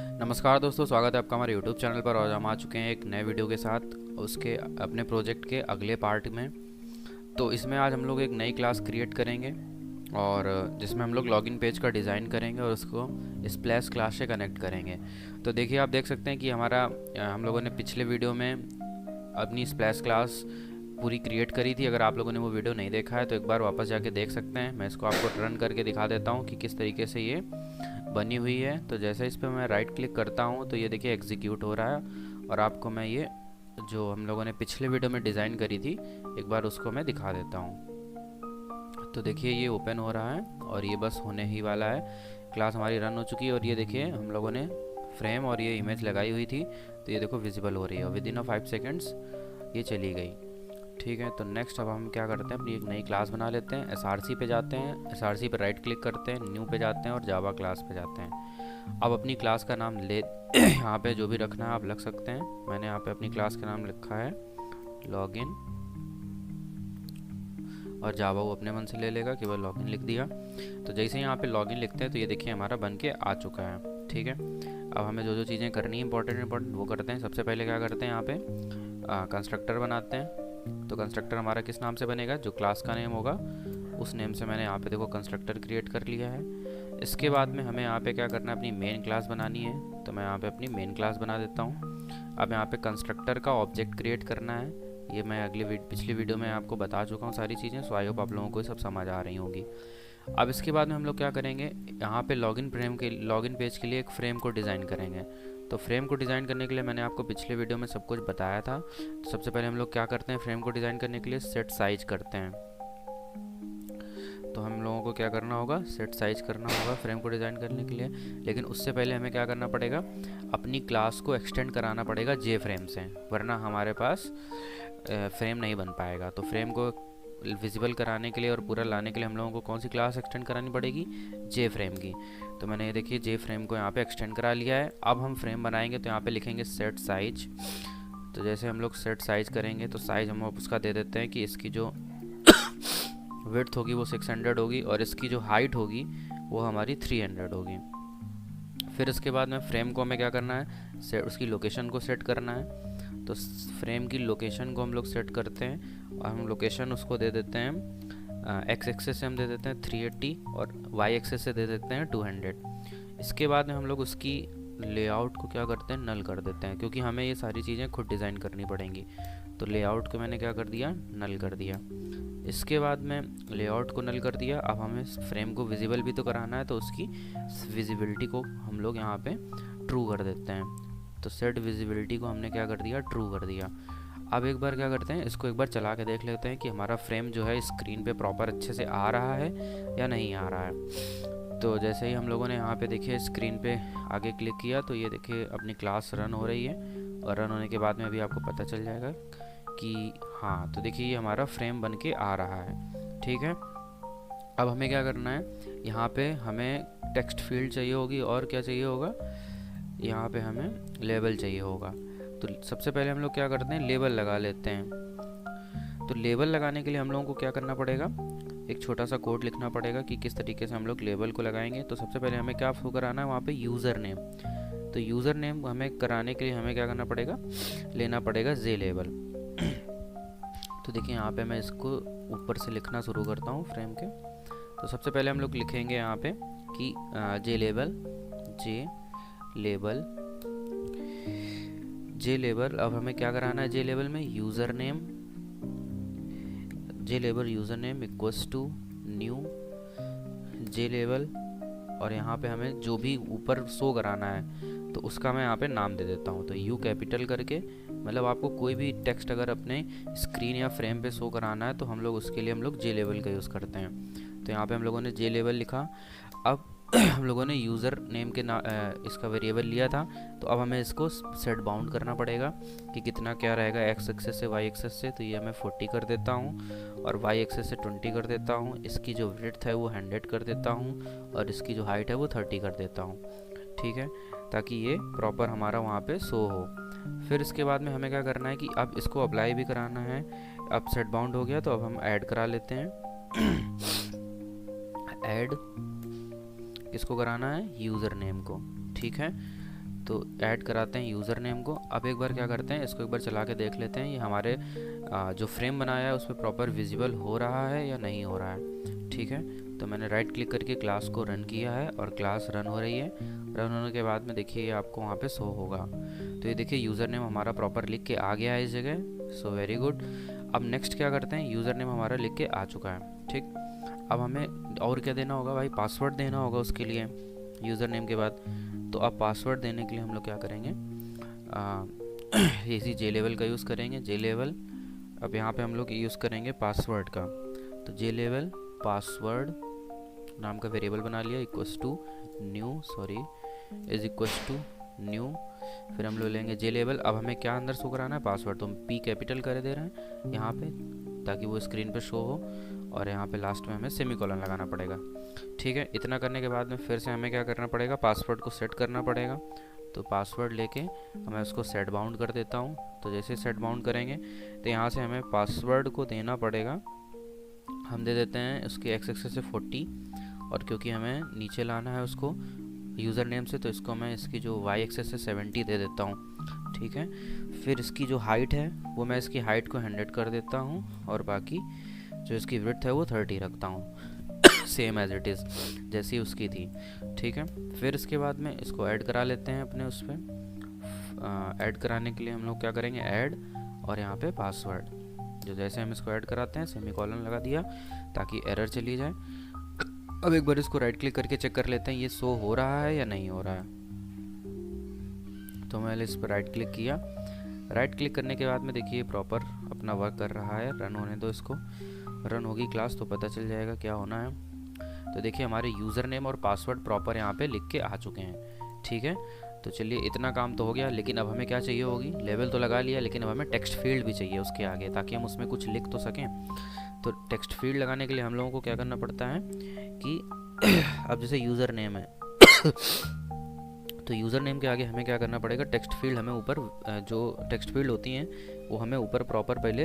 नमस्कार दोस्तों, स्वागत है आपका हमारे YouTube चैनल पर। और हम आ चुके हैं एक नए वीडियो के साथ उसके अपने प्रोजेक्ट के अगले पार्ट में। तो इसमें आज हम लोग एक नई क्लास क्रिएट करेंगे और जिसमें हम लोग लॉगिन पेज का डिज़ाइन करेंगे और उसको स्प्लैश क्लास से कनेक्ट करेंगे। तो देखिए, आप देख सकते हैं कि हम लोगों ने पिछले वीडियो में अपनी स्प्लैश क्लास पूरी क्रिएट करी थी। अगर आप लोगों ने वो वीडियो नहीं देखा है तो एक बार वापस जाके देख सकते हैं। मैं इसको आपको रन करके दिखा देता हूँ कि किस तरीके से ये बनी हुई है। तो जैसे इस पर मैं राइट क्लिक करता हूँ तो ये देखिए एग्जीक्यूट हो रहा है और आपको मैं ये जो हम लोगों ने पिछले वीडियो में डिज़ाइन करी थी एक बार उसको मैं दिखा देता हूँ। तो देखिए ये ओपन हो रहा है और ये बस होने ही वाला है। क्लास हमारी रन हो चुकी है और ये देखिए हम लोगों ने फ्रेम और ये इमेज लगाई हुई थी, तो ये देखो विजिबल हो रही है और विद इन 5 सेकेंड्स ये चली गई। ठीक है, तो नेक्स्ट अब हम क्या करते हैं, अपनी एक नई क्लास बना लेते हैं। SRC पे जाते हैं, SRC पे राइट क्लिक करते हैं, न्यू पे जाते हैं और जावा क्लास पे जाते हैं। अब अपनी क्लास का नाम ले यहाँ पे जो भी रखना है आप रख सकते हैं। मैंने यहाँ पे अपनी क्लास का नाम लिखा है लॉगिन, और जावा वो अपने मन से ले लेगा, केवल लॉगिन लिख दिया। तो जैसे ही यहाँ पे लॉगिन लिखते हैं तो ये देखिए हमारा बन के आ चुका है। ठीक है, अब हमें जो जो चीज़ें करनी है इंपॉर्टेंट वो करते हैं। सबसे पहले क्या करते हैं, यहाँ पे कंस्ट्रक्टर बनाते हैं। तो कंस्ट्रक्टर हमारा किस नाम से बनेगा, जो क्लास का नेम होगा उस नेम से मैंने यहाँ पे देखो कंस्ट्रक्टर क्रिएट कर लिया है। इसके बाद में हमें यहाँ पे क्या करना है, अपनी मेन क्लास बनानी है। तो मैं यहाँ पे अपनी मेन क्लास बना देता हूँ। अब यहाँ पे कंस्ट्रक्टर का ऑब्जेक्ट क्रिएट करना है। ये मैं पिछली वीडियो में आपको बता चुका हूँ सारी चीज़ें, सो आई होप आप लोगों को सब समझ आ रही होंगी। अब इसके बाद में हम लोग क्या करेंगे, यहाँ पे लॉगिन पेज के लिए एक फ्रेम को डिज़ाइन करेंगे। तो फ्रेम को डिज़ाइन करने के लिए मैंने आपको पिछले वीडियो में सब कुछ बताया था। तो सबसे पहले हम लोग क्या करते हैं, फ्रेम को डिज़ाइन करने के लिए सेट साइज करते हैं। तो हम लोगों को क्या करना होगा, सेट साइज करना होगा फ्रेम को डिज़ाइन करने के लिए। लेकिन उससे पहले हमें क्या करना पड़ेगा, अपनी क्लास को एक्सटेंड कराना पड़ेगा जे फ्रेम से, वरना हमारे पास फ्रेम नहीं बन पाएगा। तो फ्रेम को विजिबल कराने के लिए और पूरा लाने के लिए हम लोगों को कौन सी क्लास एक्सटेंड करानी पड़ेगी, जे फ्रेम की। तो मैंने ये देखिए जे फ्रेम को यहाँ पे एक्सटेंड करा लिया है। अब हम फ्रेम बनाएंगे तो यहाँ पे लिखेंगे सेट साइज। तो जैसे हम लोग सेट साइज करेंगे तो साइज हम उसका दे देते हैं कि इसकी जो विड्थ होगी वो 600 होगी और इसकी जो हाइट होगी वो हमारी 300 होगी। फिर इसके बाद में फ्रेम को हमें क्या करना है, उसकी लोकेशन को सेट करना है। तो फ्रेम की लोकेशन को हम लोग सेट करते हैं और हम लोकेशन उसको दे देते हैं एक्स एक्सेस से हम दे देते हैं 380 और वाई एक्सेस से दे देते हैं 200। इसके बाद में हम लोग उसकी लेआउट को क्या करते हैं, नल कर देते हैं, क्योंकि हमें ये सारी चीज़ें खुद डिज़ाइन करनी पड़ेंगी। तो लेआउट को मैंने क्या कर दिया, नल कर दिया। इसके बाद में लेआउट को नल कर दिया। अब हमें फ्रेम को विजिबल भी तो कराना है, तो उसकी विजिबिलिटी को हम लोग यहाँ पे ट्रू कर देते हैं। तो सेट विजिबिलिटी को हमने क्या कर दिया, ट्रू कर दिया। अब एक बार क्या करते हैं, इसको एक बार चला के देख लेते हैं कि हमारा फ्रेम जो है स्क्रीन पे प्रॉपर अच्छे से आ रहा है या नहीं आ रहा है। तो जैसे ही हम लोगों ने यहाँ पे देखिए स्क्रीन पे आगे क्लिक किया तो ये देखिए अपनी क्लास रन हो रही है और रन होने के बाद में भी आपको पता चल जाएगा कि हाँ, तो देखिए ये हमारा फ्रेम बन के आ रहा है। ठीक है, अब हमें क्या करना है, यहाँ पे हमें टेक्स्ट फील्ड चाहिए होगी और क्या चाहिए होगा, यहाँ पे हमें लेबल चाहिए होगा। तो सबसे पहले हम लोग क्या करते हैं, लेबल लगा लेते हैं। तो लेबल लगाने के लिए हम लोगों को क्या करना पड़ेगा, एक छोटा सा कोड लिखना पड़ेगा कि किस तरीके से हम लोग लेबल को लगाएंगे। तो सबसे पहले हमें क्या शो कराना है, वहाँ पे यूज़र नेम। तो यूज़र नेम हमें कराने के लिए हमें क्या करना पड़ेगा, लेना पड़ेगा जे लेबल। तो देखिए यहाँ पे मैं इसको ऊपर से लिखना शुरू करता हूँ फ्रेम के। तो सबसे पहले हम लोग लिखेंगे यहाँ पे कि J label, J label, J label. अब हमें क्या कराना है, जे लेबल में user name, J label user name equals to new J label. और यहाँ पे हमें जो भी ऊपर शो कराना है तो उसका मैं यहाँ पे नाम दे देता हूँ। तो यू कैपिटल करके, मतलब आपको कोई भी टेक्स्ट अगर अपने स्क्रीन या फ्रेम पे शो कराना है तो हम लोग उसके लिए हम लोग जे लेबल का यूज़ करते हैं। तो यहाँ पे हम लोगों ने जे लेबल लिखा। अब हम लोगों ने यूज़र नेम के इसका वेरिएबल लिया था, तो अब हमें इसको सेट बाउंड करना पड़ेगा कि कितना क्या रहेगा एक्स एक्सेस से वाई एक्सेस से। तो ये मैं 40 कर देता हूँ और वाई एक्सेस से 20 कर देता हूँ। इसकी जो विड्थ है वो 100 कर देता हूँ और इसकी जो हाइट है वो 30 कर देता हूँ। ठीक है, ताकि ये प्रॉपर हमारा वहाँ पे शो हो। फिर इसके बाद में हमें क्या करना है कि अब इसको अप्लाई भी कराना है। अब सेट बाउंड हो गया तो अब हम ऐड करा लेते हैं। ऐड किसको कराना है, यूज़र नेम को। ठीक है, तो ऐड कराते हैं यूज़र नेम को। अब एक बार क्या करते हैं, इसको एक बार चला के देख लेते हैं ये हमारे जो फ्रेम बनाया है उस पर प्रॉपर विजिबल हो रहा है या नहीं हो रहा है। ठीक है, तो मैंने राइट क्लिक करके क्लास को रन किया है और क्लास रन हो रही है। रन होने के बाद में देखिए ये आपको वहाँ पे शो होगा। तो ये देखिए यूज़र नेम हमारा प्रॉपर लिख के आ गया है इस जगह। So very good. अब नेक्स्ट क्या करते हैं, यूज़र नेम हमारा लिख के आ चुका है। ठीक, अब हमें और क्या देना होगा भाई, पासवर्ड देना होगा उसके लिए यूज़र नेम के बाद। तो अब पासवर्ड देने के लिए हम लोग क्या करेंगे, इसी जे लेवल का यूज़ करेंगे। जे लेवल, अब यहाँ पे हम लोग यूज़ करेंगे पासवर्ड का। तो जे लेवल पासवर्ड नाम का वेरिएबल बना लिया, equals to new, sorry is equals to new. फिर हम लोग लेंगे जे लेवल। अब हमें क्या अंदर शो कराना है, पासवर्ड। तो हम पी कैपिटल कर दे रहे हैं यहाँ पे ताकि वो स्क्रीन पे शो हो, और यहाँ पे लास्ट में हमें सेमीकोलन लगाना पड़ेगा। ठीक है, इतना करने के बाद में फिर से हमें क्या करना पड़ेगा, पासवर्ड को सेट करना पड़ेगा। तो पासवर्ड लेके मैं उसको सेट बाउंड कर देता हूँ। तो जैसे सेट बाउंड करेंगे तो यहाँ से हमें पासवर्ड को देना पड़ेगा, हम दे देते हैं उसके एक्स एक्सेस से 40, और क्योंकि हमें नीचे लाना है उसको यूज़र नेम से, तो इसको मैं इसकी जो वाई एक्सेस से 70 दे देता हूँ। ठीक है, फिर इसकी जो हाइट है वो मैं इसकी हाइट को 100 कर देता हूँ, और बाकी जो इसकी विड्थ है वो 30 रखता हूँ सेम एज इट इज़ जैसी उसकी थी। ठीक है, फिर इसके बाद में इसको ऐड करा लेते हैं अपने उस पर। ऐड कराने के लिए हम लोग क्या करेंगे, ऐड और यहाँ पे पासवर्ड। जो जैसे हम इसको ऐड कराते हैं सेमीकोलन लगा दिया ताकि एरर चली जाए। अब एक बार इसको राइट क्लिक करके चेक कर लेते हैं ये शो हो रहा है या नहीं हो रहा है। तो मैंने इस पर राइट क्लिक किया। राइट क्लिक करने के बाद में देखिए प्रॉपर अपना वर्क कर रहा है। रन होने दो इसको, रन होगी क्लास तो पता चल जाएगा क्या होना है। तो देखिए हमारे यूज़र नेम और पासवर्ड प्रॉपर यहाँ पे लिख के आ चुके हैं। ठीक है, तो चलिए इतना काम तो हो गया, लेकिन अब हमें क्या चाहिए होगी, लेवल तो लगा लिया, लेकिन अब हमें टेक्स्ट फील्ड भी चाहिए उसके आगे ताकि हम उसमें कुछ लिख तो सकें। तो टेक्स्ट फील्ड लगाने के लिए हम लोगों को क्या करना पड़ता है कि अब जैसे यूज़र नेम है तो यूज़र नेम के आगे हमें क्या करना पड़ेगा, टेक्स्ट फील्ड हमें ऊपर, जो टेक्स्ट फील्ड होती हैं वो हमें ऊपर प्रॉपर पहले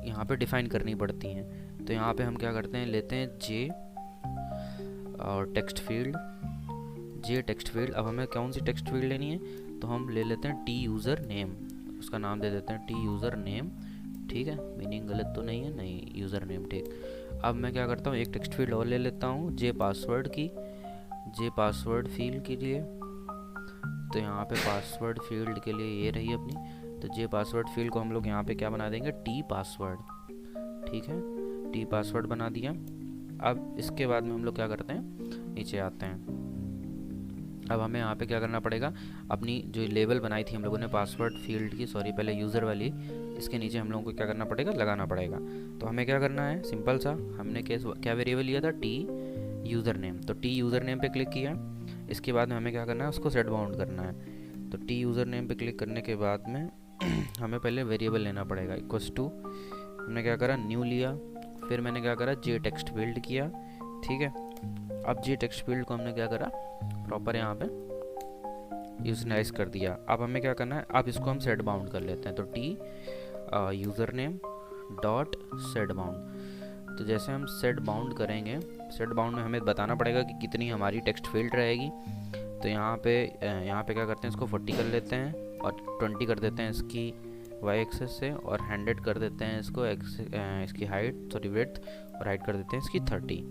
यहाँ पे डिफ़ाइन करनी पड़ती हैं। तो यहाँ पे हम क्या करते हैं, लेते हैं जे और टेक्स्ट फील्ड, जे टेक्स्ट फील्ड। अब हमें कौन सी टेक्स्ट फील्ड लेनी है, तो हम ले लेते हैं टी यूज़र नेम, उसका नाम दे देते हैं टी यूज़र नेम। ठीक है, मीनिंग गलत तो नहीं है, नहीं यूज़र नेम। ठीक, अब मैं क्या करता हूँ, एक टेक्स्ट फील्ड और ले लेता हूँ जे पासवर्ड की, जे पासवर्ड फील्ड के लिए। तो यहाँ पे पासवर्ड फील्ड के लिए ये रही अपनी। तो जे पासवर्ड फील्ड को हम लोग यहाँ पे क्या बना देंगे, टी पासवर्ड। ठीक है, टी पासवर्ड बना दिया। अब इसके बाद में हम लोग क्या करते हैं, नीचे आते हैं। अब हमें यहाँ पे क्या करना पड़ेगा, अपनी जो लेवल बनाई थी हम लोगों ने पासवर्ड फील्ड की, सॉरी पहले यूज़र वाली, इसके नीचे हम लोगों को क्या करना पड़ेगा, लगाना पड़ेगा। तो हमें क्या करना है, सिंपल सा, हमने क्या वेरिएबल लिया था, टी यूज़र नेम। तो टी यूज़र नेम पे क्लिक किया। इसके बाद में हमें क्या करना है, उसको सेट बाउंड करना है। तो टी यूज़र नेम पे क्लिक करने के बाद में हमें पहले वेरिएबल लेना पड़ेगा, इक्वल्स टू, हमने क्या करा, न्यू लिया। फिर मैंने क्या करा, जे टेक्स्ट फील्ड किया। ठीक है, अब जे टेक्स्ट फील्ड को हमने क्या करा, प्रॉपर यहाँ पे यूजलाइज कर दिया। अब हमें क्या करना है, अब इसको हम सेट बाउंड कर लेते हैं। तो T user name dot set bound. तो जैसे हम सेट बाउंड करेंगे, सेट बाउंड में हमें बताना पड़ेगा कि कितनी हमारी टेक्स्ट फील्ड रहेगी। तो यहाँ पे क्या करते हैं, इसको 40 कर लेते हैं और 20 कर देते हैं इसकी वाई एक्सेस से, और 100 कर देते हैं इसको इसकी हाइट, सॉरी विड्थ, और हाइट कर देते हैं इसकी 30।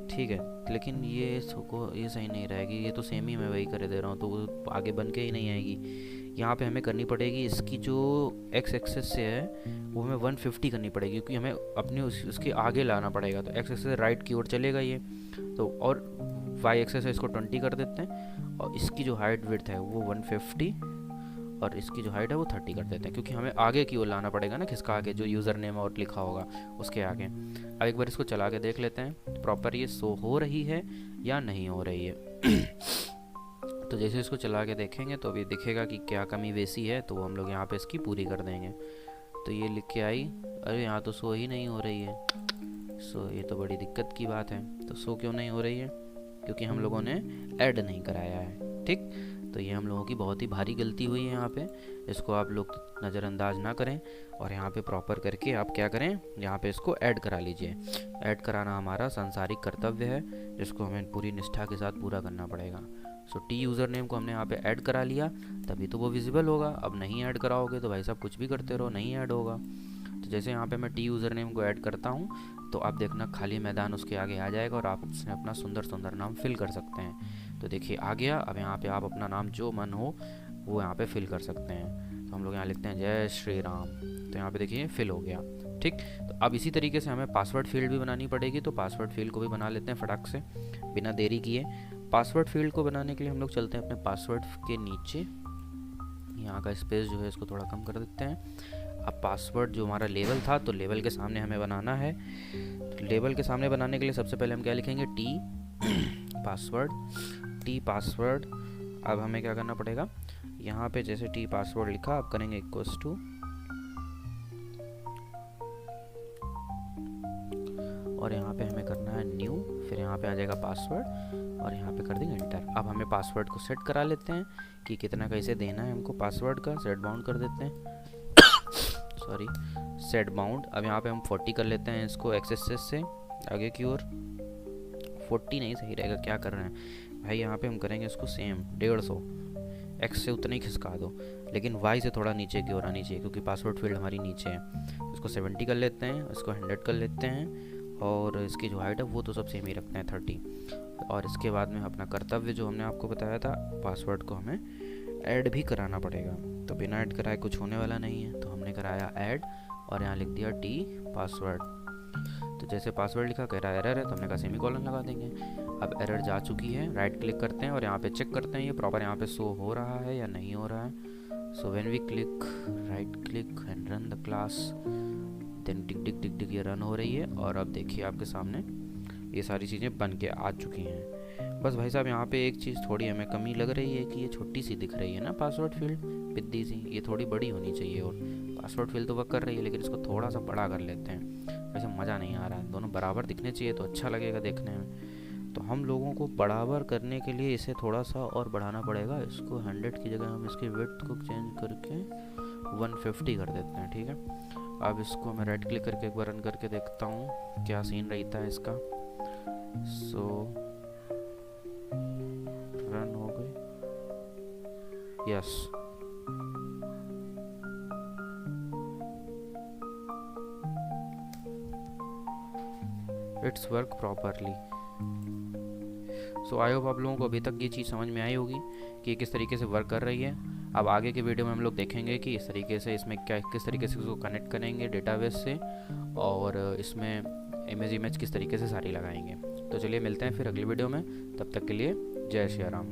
ठीक है, लेकिन ये सही नहीं रहेगी, ये तो सेम ही मैं वही कर दे रहा हूँ, तो वो आगे बन के ही नहीं आएगी। यहाँ पे हमें करनी पड़ेगी, इसकी जो एक्स एक्सेस से है वो हमें 150 करनी पड़ेगी, क्योंकि हमें अपने उसके आगे लाना पड़ेगा। तो एक्स एक्सेस से राइट की ओर चलेगा ये, तो और वाई एक्सेस से इसको 20 कर देते हैं, और इसकी जो हाइट विड्थ है वो 150, और इसकी जो हाइट है वो 30 कर देते हैं, क्योंकि हमें आगे की ओर लाना पड़ेगा ना, किसका आगे, जो यूज़र नेम और लिखा होगा उसके आगे। अब एक बार इसको चला के देख लेते हैं प्रॉपर ये शो हो रही है या नहीं हो रही है। तो जैसे इसको चला के देखेंगे तो अभी दिखेगा कि क्या कमी बेसी है, तो हम लोग यहाँ पे इसकी पूरी कर देंगे। तो ये लिख के आई, अरे यहाँ तो शो ही नहीं हो रही है। सो ये तो बड़ी दिक्कत की बात है। तो शो क्यों नहीं हो रही है, क्योंकि हम लोगों ने ऐड नहीं कराया है। ठीक, तो ये हम लोगों की बहुत ही भारी गलती हुई है यहाँ पे। इसको आप लोग नज़रअंदाज ना करें, और यहाँ पे प्रॉपर करके आप क्या करें, यहाँ पे इसको ऐड करा लीजिए। ऐड कराना हमारा सांसारिक कर्तव्य है, जिसको हमें पूरी निष्ठा के साथ पूरा करना पड़ेगा। सो टी यूज़र नेम को हमने यहाँ पे ऐड करा लिया, तभी तो वो विजिबल होगा। अब नहीं ऐड कराओगे तो भाई साहब कुछ भी करते रहो, नहीं ऐड होगा। तो जैसे यहाँ पे मैं टी यूज़र नेम को ऐड करता हूँ तो आप देखना खाली मैदान उसके आगे आ जाएगा और आप उसमें अपना सुंदर सुंदर नाम फिल कर सकते हैं। तो देखिए आ गया। अब यहाँ पे आप अपना नाम जो मन हो वो यहाँ पे फिल कर सकते हैं। तो हम लोग यहाँ लिखते हैं जय श्री राम, तो यहाँ पे देखिए फिल हो गया। ठीक, तो अब इसी तरीके से हमें पासवर्ड फील्ड भी बनानी पड़ेगी, तो पासवर्ड फील्ड को भी बना लेते हैं फटाक से बिना देरी किए। पासवर्ड फील्ड को बनाने के लिए हम लोग चलते हैं अपने पासवर्ड के नीचे, यहाँ का स्पेस जो है इसको थोड़ा कम कर देते हैं। अब पासवर्ड जो हमारा लेवल था, तो लेवल के सामने हमें बनाना है। तो लेवल के सामने बनाने के लिए सबसे पहले हम क्या लिखेंगे, टी पासवर्ड, टी पासवर्ड। अब हमें क्या करना पड़ेगा, यहाँ पे जैसे टी पासवर्ड लिखा, अब करेंगे इक्वल्स टू, और यहाँ पे हमें करना है न्यू, फिर यहाँ पे आ जाएगा पासवर्ड और यहाँ पे कर देंगे एंटर। अब हमें पासवर्ड को सेट करा लेते हैं कि कितना कैसे देना है हमको पासवर्ड का। सेट बाउंड कर देते हैं, सॉरी सेट बाउंड। अब यहाँ पे हम 40 कर लेते हैं इसको एक्सेस से आगे की ओर। 40 नहीं सही रहेगा, क्या कर रहे हैं भाई। यहाँ पे हम करेंगे इसको सेम 150, एक्स से उतना ही खिसका दो, लेकिन वाई से थोड़ा नीचे की ओर आनी चाहिए क्योंकि पासवर्ड फील्ड हमारी नीचे है। इसको 70 कर लेते हैं, इसको 100 कर लेते हैं, और इसकी जो हाइट है वो तो सब सेम ही रखते हैं 30। और इसके बाद में अपना कर्तव्य जो हमने आपको बताया था, पासवर्ड को हमें ऐड भी कराना पड़ेगा। तो बिना ऐड कराए कुछ होने वाला नहीं है, तो हमने कराया ऐड और यहाँ लिख दिया टी पासवर्ड। तो जैसे पासवर्ड लिखा, कह रहा है एरर है, तो हमने कहा सेमीकोलन लगा देंगे। अब एरर जा चुकी है, राइट क्लिक करते हैं और यहाँ पे चेक करते हैं ये प्रॉपर यहाँ पे शो हो रहा है या नहीं हो रहा है। So when we click right click and run the class, then tick tick tick tick ये रन हो रही है। और अब देखिए आपके सामने ये सारी चीज़ें बन के आ चुकी हैं। बस भाई साहब यहाँ पे एक चीज़ थोड़ी हमें कमी लग रही है कि ये छोटी सी दिख रही है ना पासवर्ड फील्ड, बिद्दी सी, ये थोड़ी बड़ी होनी चाहिए। और पासवर्ड फील्ड तो वर्क कर रही है, लेकिन इसको थोड़ा सा बड़ा कर लेते हैं, वैसे मज़ा नहीं आ रहा है। दोनों बराबर दिखने चाहिए तो अच्छा लगेगा देखने में। तो हम लोगों को बराबर करने के लिए इसे थोड़ा सा और बढ़ाना पड़ेगा। इसको 100 की जगह हम इसकी विड्थ को चेंज करके 150 कर देते हैं, ठीक है। अब इसको मैं राइट क्लिक करके एक बार रन करके देखता हूँ क्या सीन रहता है इसका। सो रन हो गई, yes. It's work properly. So I hope आप लोगों को अभी तक ये चीज़ समझ में आई होगी कि किस तरीके से वर्क कर रही है। अब आगे के वीडियो में हम लोग देखेंगे कि इस तरीके से इसमें क्या, किस तरीके से इसको कनेक्ट करेंगे डेटाबेस से, और इसमें इमेज किस तरीके से सारी लगाएंगे। तो चलिए मिलते हैं फिर अगली वीडियो में, तब तक के लिए जय श्री राम।